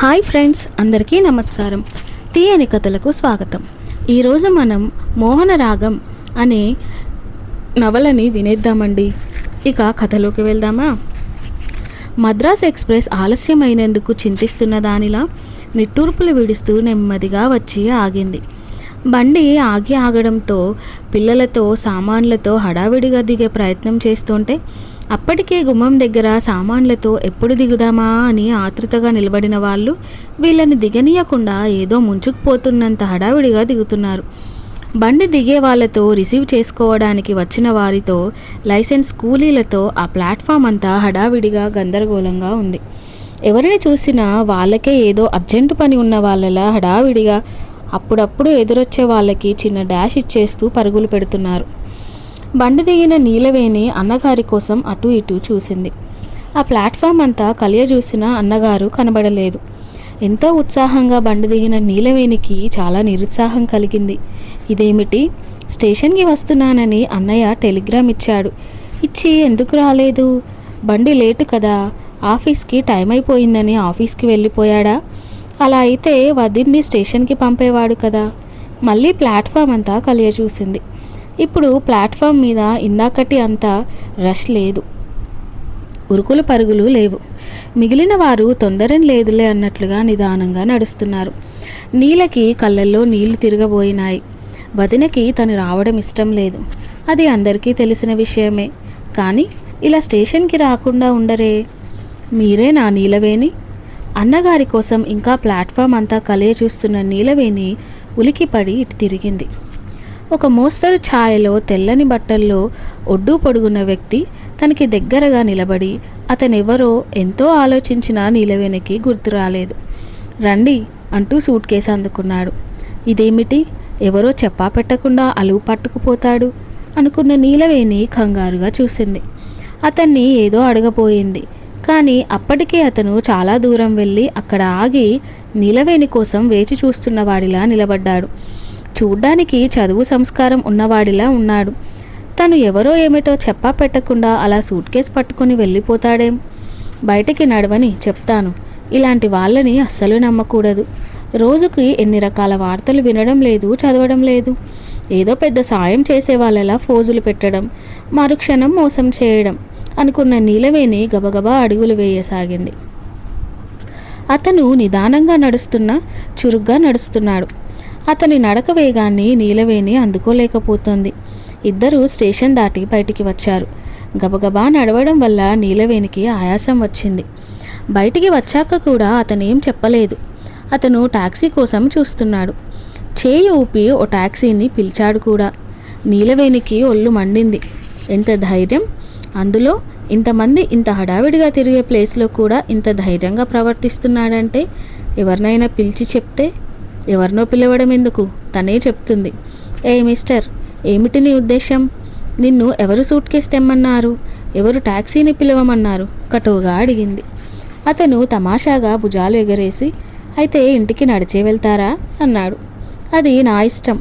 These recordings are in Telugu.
హాయ్ ఫ్రెండ్స్, అందరికీ నమస్కారం. తీయని కథలకు స్వాగతం. ఈరోజు మనం మోహన రాగం అనే నవలని వినేద్దామండి. ఇక కథలోకి వెళ్దామా? మద్రాస్ ఎక్స్ప్రెస్ ఆలస్యమైనందుకు చింతిస్తున్న దానిలా నిట్టూర్పులు విడుస్తూ నెమ్మదిగా వచ్చి ఆగింది. బండి ఆగడంతో పిల్లలతో సామాన్లతో హడావిడిగా దిగే ప్రయత్నం చేస్తుంటే అప్పటికే గుమ్మం దగ్గర సామాన్లతో ఎప్పుడు దిగుదామా అని ఆతృతగా నిలబడిన వాళ్ళు వీళ్ళని దిగనీయకుండా ఏదో ముంచుకుపోతున్నంత హడావిడిగా దిగుతున్నారు. బండి దిగే వాళ్ళతో, రిసీవ్ చేసుకోవడానికి వచ్చిన వారితో, లైసెన్స్ కూలీలతో ఆ ప్లాట్ఫామ్ అంతా హడావిడిగా గందరగోళంగా ఉంది. ఎవరిని చూసినా వాళ్ళకే ఏదో అర్జెంటు పని ఉన్న వాళ్ళలా హడావిడిగా అప్పుడప్పుడు ఎదురొచ్చే వాళ్ళకి చిన్న డాష్ ఇచ్చేస్తూ పరుగులు పెడుతున్నారు. బండి దిగిన నీలవేణి అన్నగారి కోసం అటు ఇటు చూసింది. ఆ ప్లాట్ఫామ్ అంతా కలియ చూసిన అన్నగారు కనబడలేదు. ఎంతో ఉత్సాహంగా బండి దిగిన నీలవేణికి చాలా నిరుత్సాహం కలిగింది. ఇదేమిటి, స్టేషన్కి వస్తున్నానని అన్నయ్య టెలిగ్రామ్ ఇచ్చాడు, ఇచ్చి ఎందుకు రాలేదు? బండి లేటు కదా, ఆఫీస్కి టైం అయిపోయిందని ఆఫీస్కి వెళ్ళిపోయాడా? అలా అయితే వదిన్ని స్టేషన్కి పంపేవాడు కదా. మళ్ళీ ప్లాట్ఫామ్ అంతా కలియ చూసింది. ఇప్పుడు ప్లాట్ఫామ్ మీద ఇందాకటి అంతా రష్ లేదు, ఉరుకులు పరుగులు లేవు. మిగిలిన వారు తొందరం లేదులే అన్నట్లుగా నిదానంగా నడుస్తున్నారు. నీలకి కళ్ళల్లో నీళ్లు తిరగబోయినాయి. వదినకి తను రావడం ఇష్టం లేదు, అది అందరికీ తెలిసిన విషయమే. కానీ ఇలా స్టేషన్కి రాకుండా ఉండరే. మీరే నా నీలవేణి? అన్నగారి కోసం ఇంకా ప్లాట్ఫామ్ అంతా కలియ చూస్తున్న నీలవేణి ఉలికిపడి ఇటు తిరిగింది. ఒక మోస్తరు ఛాయలో తెల్లని బట్టల్లో ఒడ్డు పొడుగున్న వ్యక్తి తనకి దగ్గరగా నిలబడి అతనెవరో ఎంతో ఆలోచించినా నీలవేణికి గుర్తు రాలేదు. రండి అంటూ సూట్ కేసు అందుకున్నాడు. ఇదేమిటి, ఎవరో చెప్పా పెట్టకుండా అలువు పట్టుకుపోతాడు అనుకున్న నీలవేణి కంగారుగా చూసింది. అతన్ని ఏదో అడగబోయింది. కానీ అప్పటికే అతను చాలా దూరం వెళ్ళి అక్కడ ఆగి నీలవేణి కోసం వేచి చూస్తున్న వాడిలా నిలబడ్డాడు. చూడ్డానికి చదువు సంస్కారం ఉన్నవాడిలా ఉన్నాడు. తను ఎవరో ఏమిటో చెప్పా పెట్టకుండా అలా సూట్ కేసు పట్టుకుని వెళ్ళిపోతాడేం? బయటికి నడవని చెప్తాను. ఇలాంటి వాళ్ళని అస్సలు నమ్మకూడదు. రోజుకి ఎన్ని రకాల వార్తలు వినడం లేదు, చదవడం లేదు. ఏదో పెద్ద సాయం చేసే వాళ్ళలా ఫోజులు పెట్టడం, మరుక్షణం మోసం చేయడం అనుకున్న నీలవేణి గబగబా అడుగులు వేయసాగింది. అతను నిదానంగా నడుస్తున్నా చురుగ్గా నడుస్తున్నాడు. అతని నడక వేగాన్ని నీలవేణి అందుకోలేకపోతుంది. ఇద్దరూ స్టేషన్ దాటి బయటికి వచ్చారు. గబగబా నడవడం వల్ల నీలవేణికి ఆయాసం వచ్చింది. బయటికి వచ్చాక కూడా అతనేం చెప్పలేదు. అతను టాక్సీ కోసం చూస్తున్నాడు. చేయి ఊపి ఓ టాక్సీని పిలిచాడు కూడా. నీలవేణికి ఒళ్ళు మండింది. ఎంత ధైర్యం! అందులో ఇంతమంది ఇంత హడావిడిగా తిరిగే ప్లేస్లో కూడా ఇంత ధైర్యంగా ప్రవర్తిస్తున్నాడంటే ఎవరినైనా పిలిచి చెప్తే, ఎవరినో పిలవడం ఎందుకు, తనే చెప్తుంది. ఏ మిస్టర్, ఏమిటి నీ ఉద్దేశం? నిన్ను ఎవరు సూట్ కేసు తెమ్మన్నారు? ఎవరు టాక్సీని పిలవమన్నారు? కటువుగా అడిగింది. అతను తమాషాగా భుజాలు ఎగరేసి, అయితే ఇంటికి నడిచే వెళ్తారా అన్నాడు. అది నా ఇష్టం.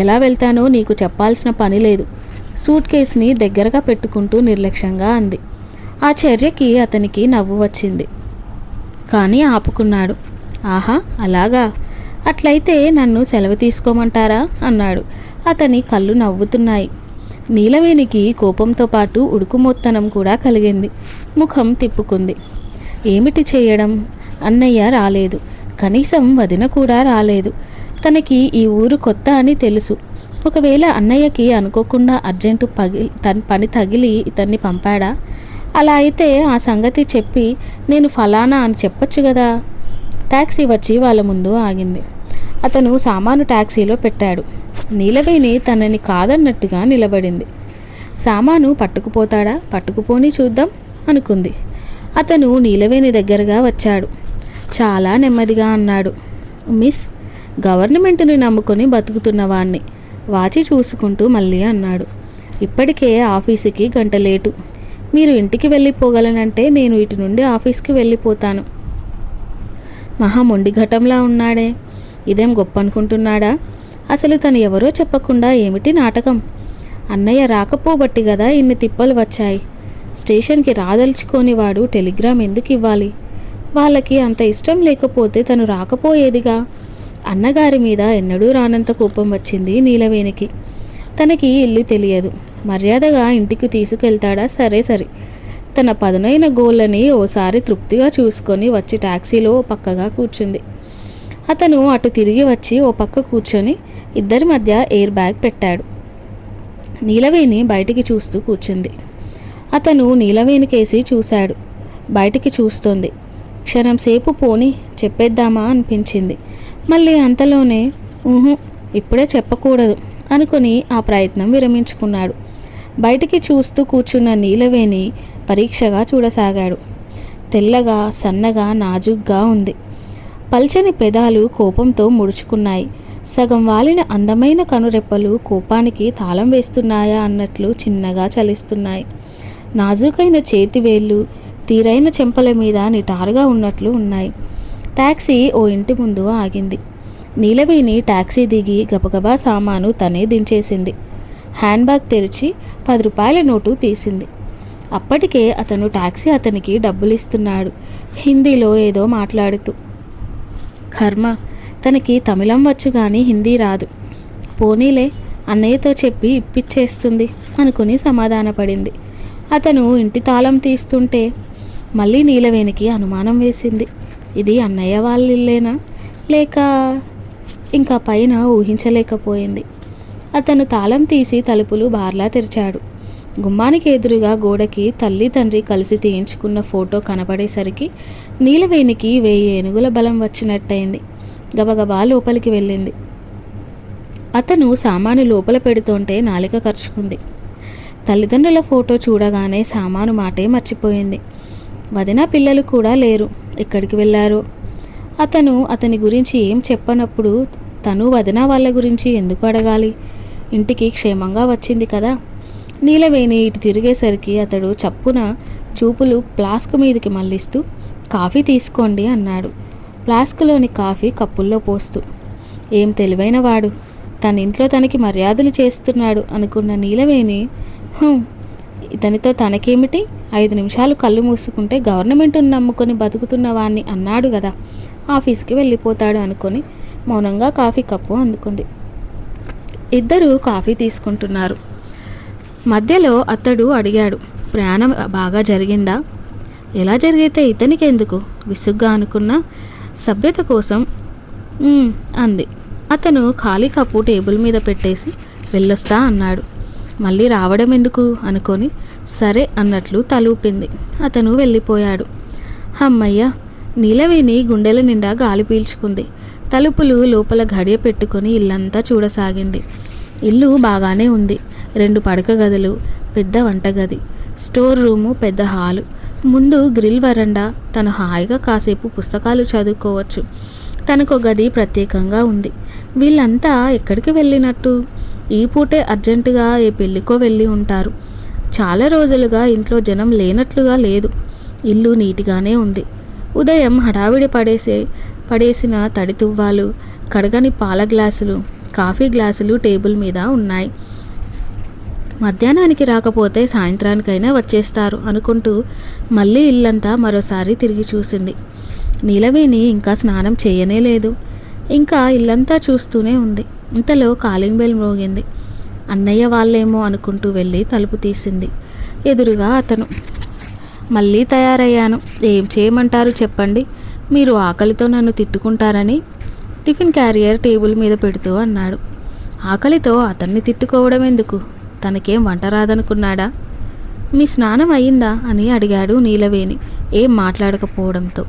ఎలా వెళ్తానో నీకు చెప్పాల్సిన పని లేదు, సూట్ కేసుని దగ్గరగా పెట్టుకుంటూ నిర్లక్ష్యంగా అంది. ఆ చర్యకి అతనికి నవ్వు వచ్చింది, కానీ ఆపుకున్నాడు. ఆహా, అలాగా, అట్లయితే నన్ను సెలవు తీసుకోమంటారా అన్నాడు. అతని కళ్ళు నవ్వుతున్నాయి. నీలవేణికి కోపంతో పాటు ఉడుకుమొత్తనం కూడా కలిగింది. ముఖం తిప్పుకుంది. ఏమిటి చేయడం? అన్నయ్య రాలేదు, కనీసం వదిన కూడా రాలేదు. తనకి ఈ ఊరు కొత్త అని తెలుసు. ఒకవేళ అన్నయ్యకి అనుకోకుండా అర్జెంటు పని తగిలి ఇతన్ని పంపాడా? అలా అయితే ఆ సంగతి చెప్పి నేను ఫలానా అని చెప్పొచ్చు కదా. ట్యాక్సీ వచ్చి వాళ్ళ ముందు ఆగింది. అతను సామాను ట్యాక్సీలో పెట్టాడు. నీలవేణి తనని కాదన్నట్టుగా నిలబడింది. సామాను పట్టుకుపోతాడా? పట్టుకుపోని చూద్దాం అనుకుంది. అతను నీలవేణి దగ్గరగా వచ్చాడు. చాలా నెమ్మదిగా అన్నాడు. మిస్, గవర్నమెంట్ని నమ్ముకొని బతుకుతున్నవాణ్ణి. వాచి చూసుకుంటూ మళ్ళీ అన్నాడు. ఇప్పటికే ఆఫీసుకి గంట లేటు. మీరు ఇంటికి వెళ్ళిపోగలనంటే నేను ఇటు నుండి ఆఫీస్కి వెళ్ళిపోతాను. మహా మొండి ఘటంలా ఉన్నాడే, ఇదేం గొప్ప అనుకుంటున్నాడా? అసలు తను ఎవరో చెప్పకుండా ఏమిటి నాటకం? అన్నయ్య రాకపోబట్టి కదా ఇన్ని తిప్పలు వచ్చాయి. స్టేషన్కి రాదలుచుకోని వాడు టెలిగ్రామ్ ఎందుకు ఇవ్వాలి? వాళ్ళకి అంత ఇష్టం లేకపోతే తను రాకపోయేదిగా. అన్నగారి మీద ఎన్నడూ రానంత కోపం వచ్చింది నీలవేణికి. తనకి ఇల్లు తెలియదు, మర్యాదగా ఇంటికి తీసుకెళ్తాడా సరే సరే. తన పదునైన గోళ్ళని ఓసారి తృప్తిగా చూసుకొని వచ్చి టాక్సీలో ఓ పక్కగా కూర్చుంది. అతను అటు తిరిగి వచ్చి ఓ పక్క కూర్చొని ఇద్దరి మధ్య ఎయిర్ బ్యాగ్ పెట్టాడు. నీలవేణి బయటికి చూస్తూ కూర్చుంది. అతను నీలవేణికేసి చూశాడు. బయటికి చూస్తోంది. క్షణం సేపు పోని చెప్పేద్దామా అనిపించింది. మళ్ళీ అంతలోనే ఊహు ఇప్పుడే చెప్పకూడదు అనుకుని ఆ ప్రయత్నం విరమించుకున్నాడు. బయటికి చూస్తూ కూర్చున్న నీలవేణి పరీక్షగా చూడసాగాడు. తెల్లగా సన్నగా నాజుగ్గా ఉంది. పల్చని పెదాలు కోపంతో ముడుచుకున్నాయి. సగం వాలిన అందమైన కనురెప్పలు కోపానికి తాళం వేస్తున్నాయా అన్నట్లు చిన్నగా చలిస్తున్నాయి. నాజుకైన చేతివేళ్ళు తీరైన చెంపల మీద నిటారుగా ఉన్నట్లు ఉన్నాయి. టాక్సీ ఓ ఇంటి ముందు ఆగింది. నీలవేణి టాక్సీ దిగి గబగబా సామాను తనే దించేసింది. హ్యాండ్ బ్యాగ్ తెరిచి 10 రూపాయల నోటు తీసింది. అప్పటికే అతను టాక్సీ అతనికి డబ్బులిస్తున్నాడు, హిందీలో ఏదో మాట్లాడుతూ. కర్మ, తనకి తమిళం వచ్చు కానీ హిందీ రాదు. పోనీలే, అన్నయ్యతో చెప్పి ఇప్పిచ్చేస్తుంది అనుకుని సమాధానపడింది. అతను ఇంటి తాళం తీస్తుంటే మళ్ళీ నీలవేణికి అనుమానం వేసింది. ఇది అన్నయ్య వాళ్ళ ఇల్లేనా లేక ఇంకా పైన ఊహించలేకపోయింది. అతను తాళం తీసి తలుపులు బార్లా తెరిచాడు. గుమ్మానికి ఎదురుగా గోడకి తల్లి తండ్రి కలిసి తీయించుకున్న ఫోటో కనపడేసరికి నీలవేణికి 1000 ఏనుగుల బలం వచ్చినట్టయింది. గబగబా లోపలికి వెళ్ళింది. అతను సామాను లోపల పెడుతుంటే నాలిక ఖర్చుకుంది. తల్లిదండ్రుల ఫోటో చూడగానే సామాను మాటే మర్చిపోయింది. వదిన పిల్లలు కూడా లేరు, ఎక్కడికి వెళ్ళారో. అతని గురించి ఏం చెప్పనప్పుడు తను వదిన వాళ్ళ గురించి ఎందుకు అడగాలి? ఇంటికి క్షేమంగా వచ్చింది కదా. నీలవేణి ఇటు తిరిగేసరికి అతడు చప్పున చూపులు ఫ్లాస్క్ మీదకి మళ్ళిస్తూ కాఫీ తీసుకోండి అన్నాడు, ఫ్లాస్క్లోని కాఫీ కప్పుల్లో పోస్తూ. ఏం తెలివైన వాడు, తన ఇంట్లో తనకి మర్యాదలు చేస్తున్నాడు అనుకున్న నీలవేణి ఇతనితో తనకేమిటి, 5 నిమిషాలు కళ్ళు మూసుకుంటే గవర్నమెంట్ను నమ్ముకొని బతుకుతున్న వాణ్ణి అన్నాడు కదా, ఆఫీస్కి వెళ్ళిపోతాడు అనుకొని మౌనంగా కాఫీ కప్పు అందుకుంది. ఇద్దరూ కాఫీ తీసుకుంటున్నారు. మధ్యలో అతడు అడిగాడు, ప్రయాణం బాగా జరిగిందా? ఎలా జరిగితే ఇతనికి ఎందుకు, విసుగ్గా అనుకున్న సభ్యత కోసం అంది. అతను ఖాళీ కప్పు టేబుల్ మీద పెట్టేసి వెళ్ళొస్తా అన్నాడు. మళ్ళీ రావడం ఎందుకు అనుకొని సరే అన్నట్లు తలూపింది. అతను వెళ్ళిపోయాడు. అమ్మయ్య, నీలవేణి గుండెల నిండా గాలి పీల్చుకుంది. తలుపులు లోపల గడియ పెట్టుకొని ఇల్లంతా చూడసాగింది. ఇల్లు బాగానే ఉంది. 2 పడక గదులు, పెద్ద వంటగది, స్టోర్ రూము, పెద్ద హాలు, ముందు గ్రిల్ వరండా. తను హాయిగా కాసేపు పుస్తకాలు చదువుకోవచ్చు. తనకు గది ప్రత్యేకంగా ఉంది. వీళ్ళంతా ఎక్కడికి వెళ్ళినట్టు? ఈ పూటే అర్జెంటుగా ఏ పెళ్ళికో వెళ్ళి ఉంటారు. చాలా రోజులుగా ఇంట్లో జనం లేనట్లుగా లేదు. ఇల్లు నీటిగానే ఉంది. ఉదయం హడావిడి పడేసిన తడి తువ్వాలు, కడగని పాల గ్లాసులు, కాఫీ గ్లాసులు టేబుల్ మీద ఉన్నాయి. మధ్యాహ్నానికి రాకపోతే సాయంత్రానికైనా వచ్చేస్తారు అనుకుంటూ మళ్ళీ ఇల్లంతా మరోసారి తిరిగి చూసింది. నీలవేణి ఇంకా స్నానం చేయనే లేదు. ఇంకా ఇల్లంతా చూస్తూనే ఉంది. ఇంతలో కాలింగ్ బెల్ మోగింది. అన్నయ్య వాళ్ళేమో అనుకుంటూ వెళ్ళి తలుపు తీసింది. ఎదురుగా అతను. మళ్ళీ తయారయ్యాను, ఏం చేయమంటారు చెప్పండి, మీరు ఆకలితో నన్ను తిట్టుకుంటారని టిఫిన్ క్యారియర్ టేబుల్ మీద పెడుతూ అన్నాడు. ఆకలితో అతన్ని తిట్టుకోవడం ఎందుకు? తనకేం వంట రాదనుకున్నాడా? మీ స్నానం అయ్యిందా అని అడిగాడు నీలవేణి ఏం మాట్లాడకపోవడంతో.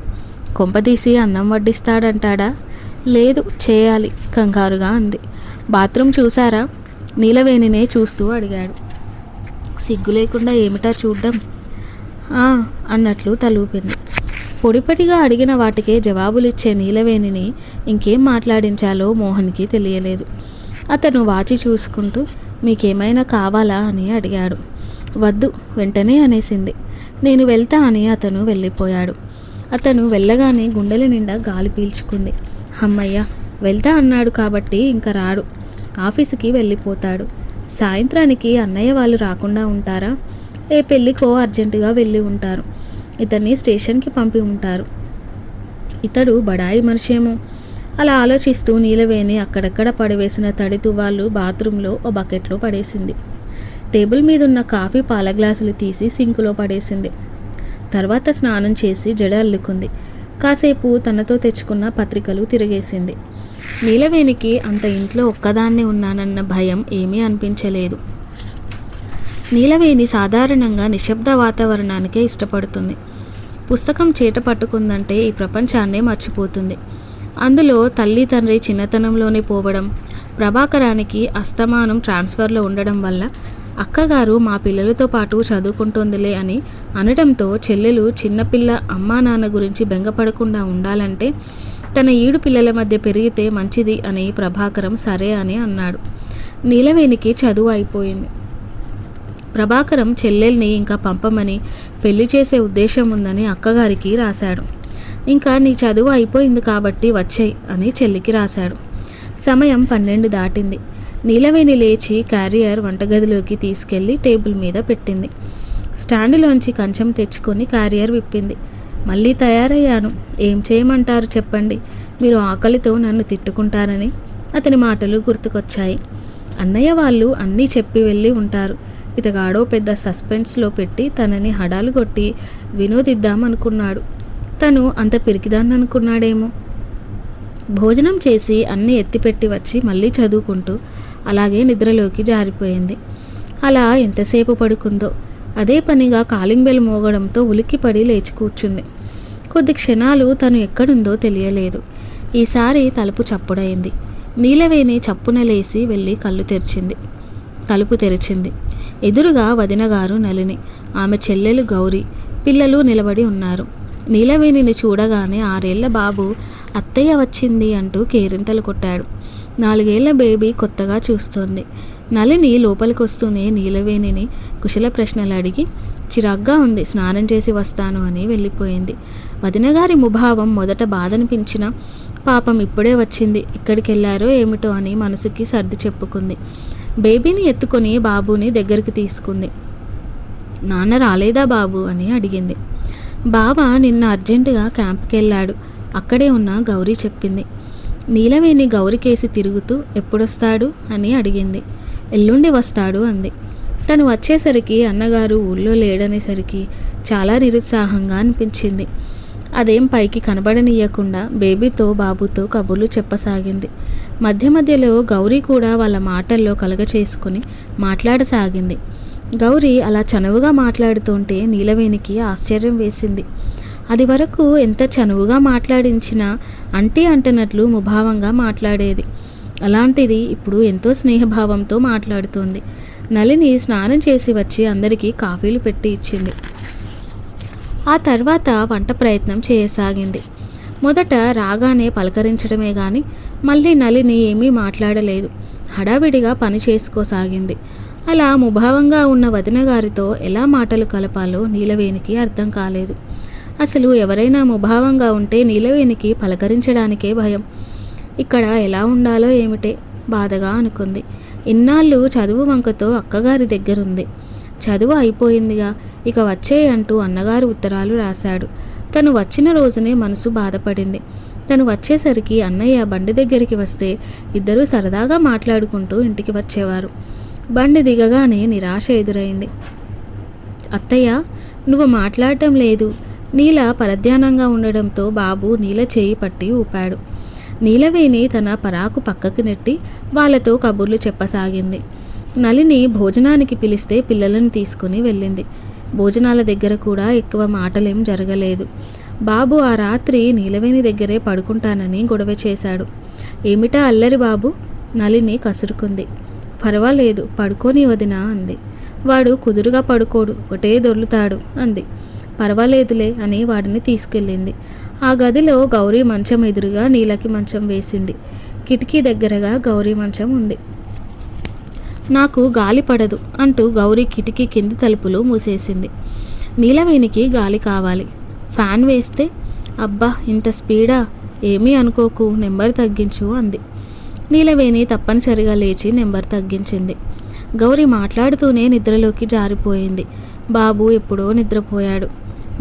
కొంపదీసి అన్నం వడ్డిస్తాడంటాడా? లేదు, చేయాలి కంగారుగా అంది. బాత్రూమ్ చూసారా? నీలవేణినే చూస్తూ అడిగాడు. సిగ్గు లేకుండా ఏమిటా చూడ్డం అన్నట్లు తలూపింది. పొడిపటిగా అడిగిన వాటికే జవాబులిచ్చే నీలవేణిని ఇంకేం మాట్లాడించాలో మోహన్కి తెలియలేదు. అతను వాచి చూసుకుంటూ మీకేమైనా కావాలా అని అడిగాడు. వద్దు, వెంటనే అనేసింది. నేను వెళ్తా అని అతను వెళ్ళిపోయాడు. అతను వెళ్ళగానే గుండెల నిండా గాలి పీల్చుకుంది. అమ్మయ్య, వెళ్తా అన్నాడు కాబట్టి ఇంకా రాడు, ఆఫీసుకి వెళ్ళిపోతాడు. సాయంత్రానికి అన్నయ్య వాళ్ళు రాకుండా ఉంటారా? ఏ పెళ్ళికో అర్జెంటుగా వెళ్ళి ఉంటారు. ఇతన్ని స్టేషన్కి పంపి ఉంటారు. ఇతడు బడాయి మనిషేమో. అలా ఆలోచిస్తూ నీలవేణి అక్కడక్కడ పడివేసిన తడి తువ్వాళ్ళు బాత్రూంలో ఓ బకెట్లో పడేసింది. టేబుల్ మీదున్న కాఫీ పాల గ్లాసులు తీసి సింకులో పడేసింది. తర్వాత స్నానం చేసి జడ అల్లుకుంది. కాసేపు తనతో తెచ్చుకున్న పత్రికలు తిరిగేసింది. నీలవేణికి అంత ఇంట్లో ఒక్కదాన్నే ఉన్నానన్న భయం ఏమీ అనిపించలేదు. నీలవేణి సాధారణంగా నిశ్శబ్ద వాతావరణానికే ఇష్టపడుతుంది. పుస్తకం చేట పట్టుకుందంటే ఈ ప్రపంచాన్నే మర్చిపోతుంది. అందులో తల్లి తండ్రి చిన్నతనంలోనే పోవడం, ప్రభాకరానికి అస్తమానం ట్రాన్స్ఫర్లో ఉండడం వల్ల అక్కగారు మా పిల్లలతో పాటు చదువుకుంటోందిలే అని అనడంతో చెల్లెలు చిన్నపిల్ల అమ్మా నాన్న గురించి బెంగపడకుండా ఉండాలంటే తన ఈడు పిల్లల మధ్య పెరిగితే మంచిది అని ప్రభాకరం సరే అని అన్నాడు. నీలవేణికి చదువు అయిపోయింది. ప్రభాకరం చెల్లెల్ని ఇంకా పంపమని, పెళ్లి చేసే ఉద్దేశం ఉందని అక్కగారికి రాశాడు. ఇంకా నీ చదువు అయిపోయింది కాబట్టి వచ్చేయి అని చెల్లికి రాశాడు. సమయం 12 దాటింది. నీలవేణి లేచి క్యారియర్ వంటగదిలోకి తీసుకెళ్లి టేబుల్ మీద పెట్టింది. స్టాండులోంచి కంచం తెచ్చుకొని క్యారియర్ విప్పింది. మళ్ళీ తయారయ్యాను, ఏం చేయమంటారు చెప్పండి, మీరు ఆకలితో నన్ను తిట్టుకుంటారని అతని మాటలు గుర్తుకొచ్చాయి. అన్నయ్య వాళ్ళు అన్నీ చెప్పి వెళ్ళి ఉంటారు. ఇతగాడో పెద్ద సస్పెన్స్లో పెట్టి తనని హడాలు కొట్టి వినోదిద్దామనుకున్నాడు. తను అంత పిరికిదాన్ని అనుకున్నాడేమో. భోజనం చేసి అన్నీ ఎత్తిపెట్టి వచ్చి మళ్ళీ చదువుకుంటూ అలాగే నిద్రలోకి జారిపోయింది. అలా ఎంతసేపు పడుకుందో. అదే పనిగా కాలింగ్ బెల్ మోగడంతో ఉలిక్కిపడి లేచి కూర్చుంది. కొద్ది క్షణాలు తను ఎక్కడుందో తెలియలేదు. ఈసారి తలుపు చప్పుడైంది. నీలవేణి చప్పున లేచి వెళ్ళి తలుపు తెరిచింది. ఎదురుగా వదినగారు నళిని, ఆమె చెల్లెలు గౌరీ, పిల్లలు నిలబడి ఉన్నారు. నీలవేణిని చూడగానే 6 ఏళ్ల బాబు అత్తయ్య వచ్చింది అంటూ కేరింతలు కొట్టాడు. 4 ఏళ్ల బేబీ కొత్తగా చూస్తోంది. నళిని లోపలికి వస్తూనే నీలవేణిని కుశల ప్రశ్నలు అడిగి చిరాగ్గా ఉంది, స్నానం చేసి వస్తాను అని వెళ్ళిపోయింది. వదినగారి ముభావం మొదట బాధనిపించిన పాపం ఇప్పుడే వచ్చింది, ఎక్కడికి వెళ్ళారో ఏమిటో అని మనసుకి సర్ది చెప్పుకుంది. బేబీని ఎత్తుకొని బాబుని దగ్గరికి తీసుకుంది. నాన్న రాలేదా బాబు అని అడిగింది. బావ నిన్న అర్జెంటుగా క్యాంప్కి వెళ్ళాడు, అక్కడే ఉన్న గౌరీ చెప్పింది. నీలవేణి గౌరికేసి తిరుగుతూ ఎప్పుడొస్తాడు అని అడిగింది. ఎల్లుండి వస్తాడు అంది. తను వచ్చేసరికి అన్నగారు ఊళ్ళో లేడనేసరికి చాలా నిరుత్సాహంగా అనిపించింది. అదేం పైకి కనబడనీయకుండా బేబీతో బాబుతో కబుర్లు చెప్పసాగింది. మధ్య మధ్యలో గౌరీ కూడా వాళ్ళ మాటల్లో కలగ చేసుకుని మాట్లాడసాగింది. గౌరీ అలా చనువుగా మాట్లాడుతుంటే నీలవేణికి ఆశ్చర్యం వేసింది. అది వరకు ఎంత చనువుగా మాట్లాడించినా అంటీ అంటనట్లు ముభావంగా మాట్లాడేది. అలాంటిది ఇప్పుడు ఎంతో స్నేహభావంతో మాట్లాడుతోంది. నళిని స్నానం చేసి వచ్చి అందరికీ కాఫీలు పెట్టి ఇచ్చింది. ఆ తర్వాత వంట ప్రయత్నం చేయసాగింది. మొదట రాగానే పలకరించడమే కానీ మళ్ళీ నళిని ఏమీ మాట్లాడలేదు. హడావిడిగా పని చేసుకోసాగింది. అలా ముభావంగా ఉన్న వదిన గారితో ఎలా మాటలు కలపాలో నీలవేణికి అర్థం కాలేదు. అసలు ఎవరైనా ముభావంగా ఉంటే నీలవేణికి పలకరించడానికే భయం. ఇక్కడ ఎలా ఉండాలో ఏమిటే బాధగా అనుకుంది. ఇన్నాళ్ళు చదువు వంకతో అక్కగారి దగ్గరుంది. చదువు అయిపోయిందిగా, ఇక వచ్చేయి అంటూ అన్నగారు ఉత్తరాలు రాశాడు. తను వచ్చిన రోజునే మనసు బాధపడింది. తను వచ్చేసరికి అన్నయ్య బండి దగ్గరికి వస్తే ఇద్దరూ సరదాగా మాట్లాడుకుంటూ ఇంటికి వచ్చేవారు. బండి దిగగానే నిరాశ ఎదురైంది. అత్తయ్య నువ్వు మాట్లాడటం లేదు. నీల పరధ్యానంగా ఉండడంతో బాబు నీల చేయి పట్టి ఊపాడు. నీలవేణి తన పరాకు పక్కకు నెట్టి వాళ్ళతో కబుర్లు చెప్పసాగింది. నళిని భోజనానికి పిలిస్తే పిల్లలను తీసుకుని వెళ్ళింది. భోజనాల దగ్గర కూడా ఎక్కువ మాటలేం జరగలేదు. బాబు ఆ రాత్రి నీలవేణి దగ్గరే పడుకుంటానని గొడవ చేశాడు. ఏమిటా అల్లరి బాబు? నళిని కసురుకుంది. పర్వాలేదు, పడుకోని వదినా అంది. వాడు కుదురుగా పడుకోడు, ఒకటే దొర్లుతాడు అంది. పర్వాలేదులే అని వాడిని తీసుకెళ్ళింది. ఆ గదిలో గౌరీ మంచం ఎదురుగా నీలకి మంచం వేసింది. కిటికీ దగ్గరగా గౌరీ మంచం ఉంది. నాకు గాలి పడదు అంటూ గౌరీ కిటికీ కింది తలుపులు మూసేసింది. నీలవేణికి గాలి కావాలి. ఫ్యాన్ వేస్తే అబ్బా ఇంత స్పీడా, ఏమీ అనుకోకు, నెంబర్ తగ్గించు అంది. నీలవేణి తప్పనిసరిగా లేచి నెంబర్ తగ్గించింది. గౌరీ మాట్లాడుతూనే నిద్రలోకి జారిపోయింది. బాబు ఎప్పుడో నిద్రపోయాడు.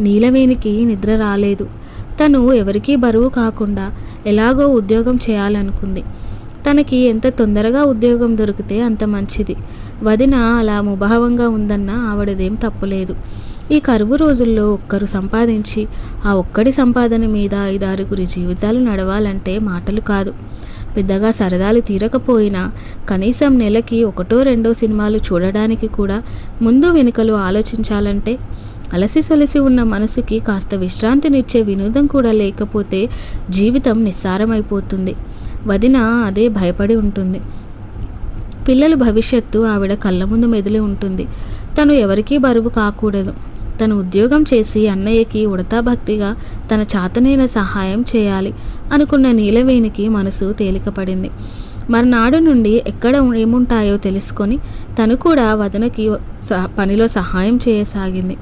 నీలవేణికి నిద్ర రాలేదు. తను ఎవరికీ బరువు కాకుండా ఎలాగో ఉద్యోగం చేయాలనుకుంది. తనకి ఎంత తొందరగా ఉద్యోగం దొరికితే అంత మంచిది. వదిన అలా ముభావంగా ఉందన్న ఆవిడదేం తప్పులేదు. ఈ కరువు రోజుల్లో ఒక్కరు సంపాదించి ఆ ఒక్కడి సంపాదన మీద 5-6 జీవితాలు నడవాలంటే మాటలు కాదు. పెద్దగా సరదాలు తీరకపోయినా కనీసం నెలకి 1-2 సినిమాలు చూడడానికి కూడా ముందు వెనుకలు ఆలోచించాలంటే, అలసి సొలసి ఉన్న మనసుకి కాస్త విశ్రాంతినిచ్చే వినోదం కూడా లేకపోతే జీవితం నిస్సారమైపోతుంది. వదిన అదే భయపడి ఉంటుంది. పిల్లల భవిష్యత్తు ఆవిడ కళ్ళ ముందు మెదిలి ఉంటుంది. తను ఎవరికీ బరువు కాకూడదు. తను ఉద్యోగం చేసి అన్నయ్యకి ఉడతాభక్తిగా తన చాతనైన సహాయం చేయాలి అనుకున్న నీలవేణికి మనసు తేలికపడింది. మర్నాడు నుండి ఎక్కడ ఏముంటాయో తెలుసుకొని తను కూడా వదనకి పనిలో సహాయం చేయసాగింది.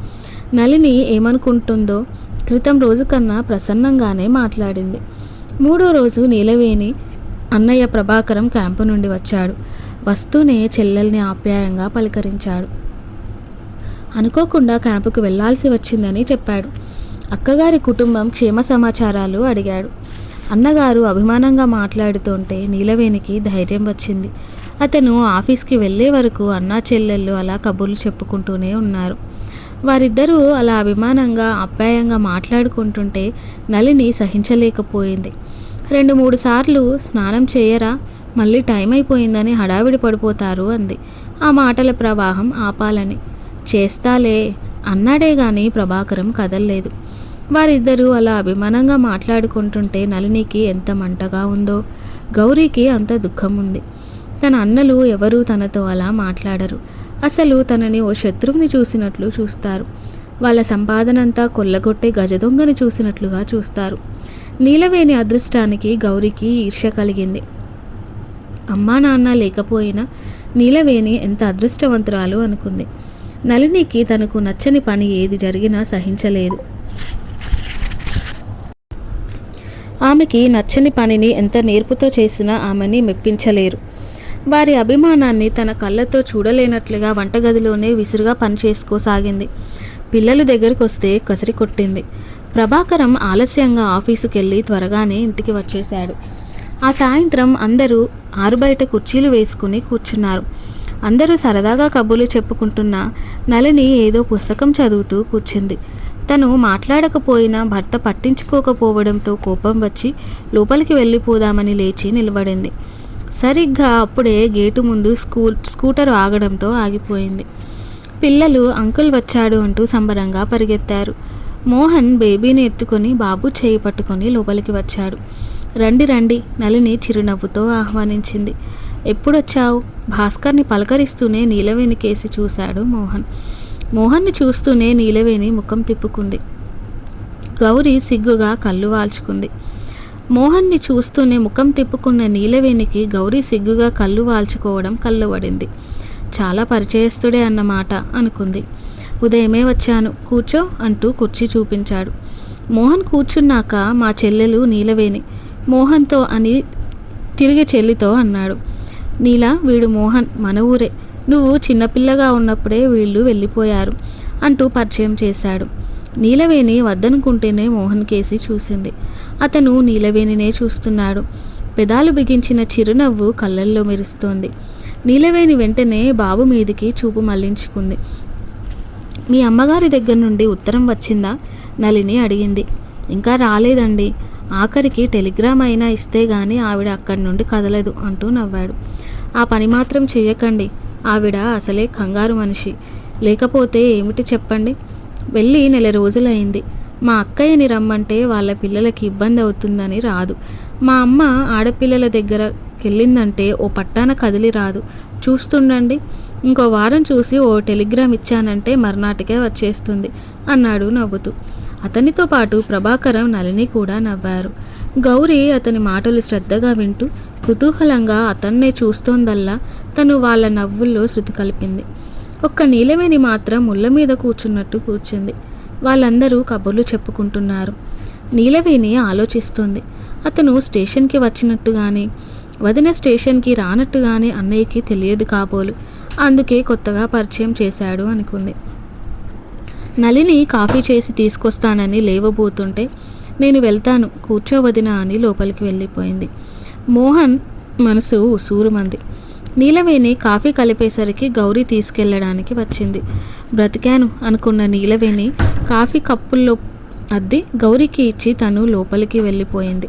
నళిని ఏమనుకుంటుందో క్రితం రోజు కన్నా ప్రసన్నంగానే మాట్లాడింది. 3వ రోజు నీలవేణి అన్నయ్య ప్రభాకరం క్యాంపు నుండి వచ్చాడు. వస్తూనే చెల్లెల్ని ఆప్యాయంగా పలకరించాడు. అనుకోకుండా క్యాంపుకు వెళ్లాల్సి వచ్చిందని చెప్పాడు. అక్కగారి కుటుంబం క్షేమ సమాచారాలు అడిగాడు. అన్నగారు అభిమానంగా మాట్లాడుతుంటే నీలవేణికి ధైర్యం వచ్చింది. అతను ఆఫీస్కి వెళ్ళే వరకు అన్నా చెల్లెళ్ళు అలా కబుర్లు చెప్పుకుంటూనే ఉన్నారు. వారిద్దరూ అలా అభిమానంగా ఆప్యాయంగా మాట్లాడుకుంటుంటే నళిని సహించలేకపోయింది. 2-3 సార్లు స్నానం చేయరా, మళ్ళీ టైం అయిపోయిందని హడావిడి పడిపోతారు అంది. ఆ మాటల ప్రవాహం ఆపాలని. చేస్తాలే అన్నాడే గాని ప్రభాకరం కదల్లేదు. వారిద్దరూ అలా అభిమానంగా మాట్లాడుకుంటుంటే నళినికి ఎంత మంటగా ఉందో, గౌరీకి అంత దుఃఖం ఉంది. తన అన్నలు ఎవరూ తనతో అలా మాట్లాడరు. అసలు తనని ఓ శత్రువుని చూసినట్లు చూస్తారు. వాళ్ళ సంపాదనంతా కొల్లగొట్టే గజదొంగని చూసినట్లుగా చూస్తారు. నీలవేణి అదృష్టానికి గౌరికి ఈర్ష్య కలిగింది. అమ్మా నాన్న లేకపోయినా నీలవేణి ఎంత అదృష్టవంతురాలు అనుకుంది. నళినికి తనకు నచ్చని పని ఏది జరిగినా సహించలేదు. ఆమెకి నచ్చని పనిని ఎంత నేర్పుతో చేసినా ఆమెని మెప్పించలేరు. వారి అభిమానాన్ని తన కళ్ళతో చూడలేనట్లుగా వంటగదిలోనే విసురుగా పనిచేసుకోసాగింది. పిల్లలు దగ్గరికి వస్తే కసిరి కొట్టింది. ప్రభాకరం ఆలస్యంగా ఆఫీసుకెళ్ళి త్వరగానే ఇంటికి వచ్చేశాడు. ఆ సాయంత్రం అందరూ ఆరుబయట కుర్చీలు వేసుకుని కూర్చున్నారు. అందరూ సరదాగా కబుర్లు చెప్పుకుంటున్నా నళిని ఏదో పుస్తకం చదువుతూ కూర్చుంది. తను మాట్లాడకపోయినా భర్త పట్టించుకోకపోవడంతో కోపం వచ్చి లోపలికి వెళ్ళిపోదామని లేచి నిలబడింది. సరిగ్గా అప్పుడే గేటు ముందు స్కూటర్ ఆగడంతో ఆగిపోయింది. పిల్లలు అంకుల్ వచ్చాడు అంటూ సంబరంగా పరిగెత్తారు. మోహన్ బేబీని ఎత్తుకొని బాబు చేయి పట్టుకొని లోపలికి వచ్చాడు. రండి రండి నళిని చిరునవ్వుతో ఆహ్వానించింది. ఎప్పుడొచ్చావు? భాస్కర్ని పలకరిస్తూనే నీలవేణి కేసి చూశాడు మోహన్. మోహన్ని చూస్తూనే నీలవేణి ముఖం తిప్పుకుంది. గౌరీ సిగ్గుగా కళ్ళు వాల్చుకుంది. మోహన్ని చూస్తూనే ముఖం తిప్పుకున్న నీలవేణికి గౌరీ సిగ్గుగా కళ్ళు వాల్చుకోవడం కళ్ళుబడింది. చాలా పరిచయస్తుడే అన్నమాట అనుకుంది. ఉదయమే వచ్చాను, కూర్చో అంటూ కుర్చీ చూపించాడు. మోహన్ కూర్చున్నాక మా చెల్లెలు నీలవేణి మోహన్తో అని తిరిగి చెల్లితో అన్నాడు. నీలా, వీడు మోహన్, మన ఊరే. నువ్వు చిన్నపిల్లగా ఉన్నప్పుడే వీళ్ళు వెళ్ళిపోయారు అంటూ పరిచయం చేశాడు. నీలవేణి వద్దనుకుంటేనే మోహన్ కేసి చూసింది. అతను నీలవేణినే చూస్తున్నాడు. పెదాలు బిగించిన చిరునవ్వు కళ్ళల్లో మెరుస్తోంది. నీలవేణి వెంటనే బాబు మీదికి చూపు మళ్లించుకుంది. మీ అమ్మగారి దగ్గర నుండి ఉత్తరం వచ్చిందా? నళిని అడిగింది. ఇంకా రాలేదండి. ఆఖరికి టెలిగ్రామ్ అయినా ఇస్తే గాని ఆవిడ అక్కడి నుండి కదలదు అంటూ నవ్వాడు. ఆ పని మాత్రం చెయ్యకండి. ఆవిడ అసలే కంగారు మనిషి. లేకపోతే ఏమిటి చెప్పండి. వెళ్ళి 1 రోజులైంది. మా అక్కయ్యని రమ్మంటే వాళ్ళ పిల్లలకి ఇబ్బంది అవుతుందని రాదు. మా అమ్మ ఆడపిల్లల దగ్గరకెళ్ళిందంటే ఓ పట్టాన కదిలి రాదు. చూస్తుండండి, ఇంకో వారం చూసి ఓ టెలిగ్రామ్ ఇచ్చానంటే మర్నాటికే వచ్చేస్తుంది అన్నాడు నవ్వుతూ. అతనితో పాటు ప్రభాకరం, నళిని కూడా నవ్వారు. గౌరీ అతని మాటలు శ్రద్ధగా వింటూ కుతూహలంగా అతన్నే చూస్తోందల్లా తను వాళ్ళ నవ్వుల్లో శృతి కలిపింది. ఒక్క నీలవేణి మాత్రం ముళ్ళ మీద కూర్చున్నట్టు కూర్చుంది. వాళ్ళందరూ కబుర్లు చెప్పుకుంటున్నారు. నీలవేణి ఆలోచిస్తుంది. అతను స్టేషన్కి వచ్చినట్టుగాని వదిన స్టేషన్కి రానట్టుగాని అన్నయ్యకి తెలియదు కాబోలు. అందుకే కొత్తగా పరిచయం చేశాడు అనుకుంది. నళిని కాఫీ చేసి తీసుకొస్తానని లేవబోతుంటే నేను వెళ్తాను, కూర్చోవదినా అని లోపలికి వెళ్ళిపోయింది. మోహన్ మనసు ఉసూరుమంది. నీలవేణి కాఫీ కలిపేసరికి గౌరీ తీసుకెళ్ళడానికి వచ్చింది. బ్రతికాను అనుకున్న నీలవేణి కాఫీ కప్పుల్లో అద్ది గౌరీకి ఇచ్చి తను లోపలికి వెళ్ళిపోయింది.